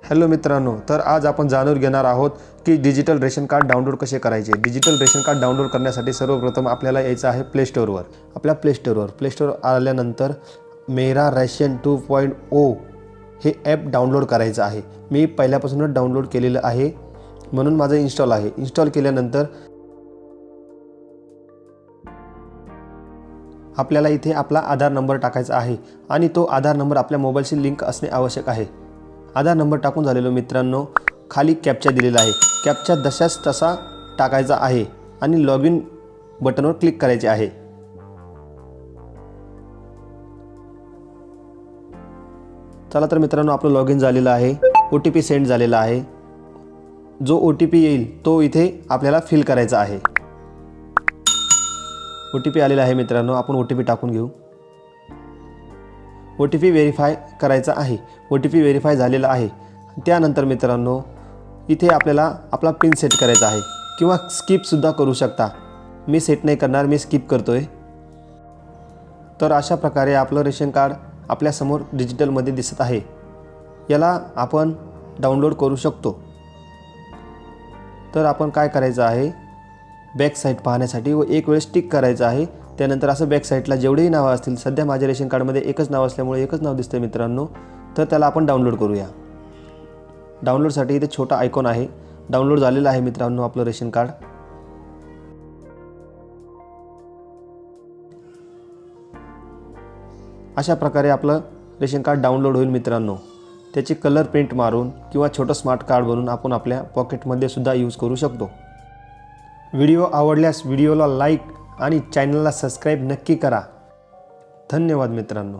Hello मित्रांनो, तर आज आपण जाणून घेणार आहोत की डिजिटल रेशन कार्ड डाउनलोड कसे करायचे। डिजिटल रेशन कार्ड डाउनलोड करण्यासाठी सर्वप्रथम आपल्याला यायचं आहे प्ले स्टोअरवर। आपल्या प्ले स्टोअर आल्यानंतर मेरा रेशन 2.0 हे ॲप डाउनलोड करायचं आहे। मी पहिल्यापासूनच डाउनलोड केलेलं आहे म्हणून माझं इन्स्टॉल आहे। इन्स्टॉल केल्यानंतर आपल्याला इथे आपला आधार नंबर टाकायचा आहे आणि तो आधार नंबर आपल्या मोबाईलशी लिंक असणे आवश्यक आहे। आधार नंबर टाकून झालेलो मित्रांनो, खाली कॅप्चा दिलेला आहे। कॅप्चा जशास तसा टाकायचा आहे आणि लॉग इन बटनवर क्लिक करायचे आहे। चला तर मित्रांनो, आपलं लॉग इन झालेलं आहे। OTP सेंड झालेला आहे। जो OTP येईल तो इथे आपल्याला फिल करायचा आहे। OTP आलेला आहे मित्रांनो, आपण OTP टाकून घेऊ। OTP व्हेरीफाय करायचा आहे। OTP व्हेरीफाय झालेला आहे। त्यानंतर मित्रांनो, इथे आपल्याला आपला पिन सेट करायचा आहे किंवा स्किप सुद्धा करू शकता। मी सेट नाही करणार, मी स्किप करतोय। तर अशा प्रकारे आपलं रेशन कार्ड आपल्या समोर डिजिटलमध्ये दिसत आहे। याला आपण डाउनलोड करू शकतो। तर आपण काय करायचं आहे, बॅक साईड पाहण्यासाठी व एक वेळेस टिक करायचं आहे। त्यानंतर असं बॅक साईडला जेवढेही नावं असतील, सध्या माझ्या रेशन कार्डमध्ये एकच नाव असल्यामुळे एकच नाव दिसतंय मित्रांनो, तर त्याला आपण डाउनलोड करूया। डाउनलोडसाठी इथे छोटा आयकॉन आहे। डाउनलोड झालेलं आहे मित्रांनो आपलं रेशन कार्ड। अशा प्रकारे आपलं रेशन कार्ड डाउनलोड होईल मित्रांनो। त्याची कलर प्रिंट मारून किंवा छोटं स्मार्ट कार्ड बनवून आपण आपल्या पॉकेटमध्ये सुद्धा यूज करू शकतो। व्हिडिओ आवडल्यास व्हिडिओला लाईक आणि चॅनलला सबस्क्राईब नक्की करा। धन्यवाद मित्रांनो।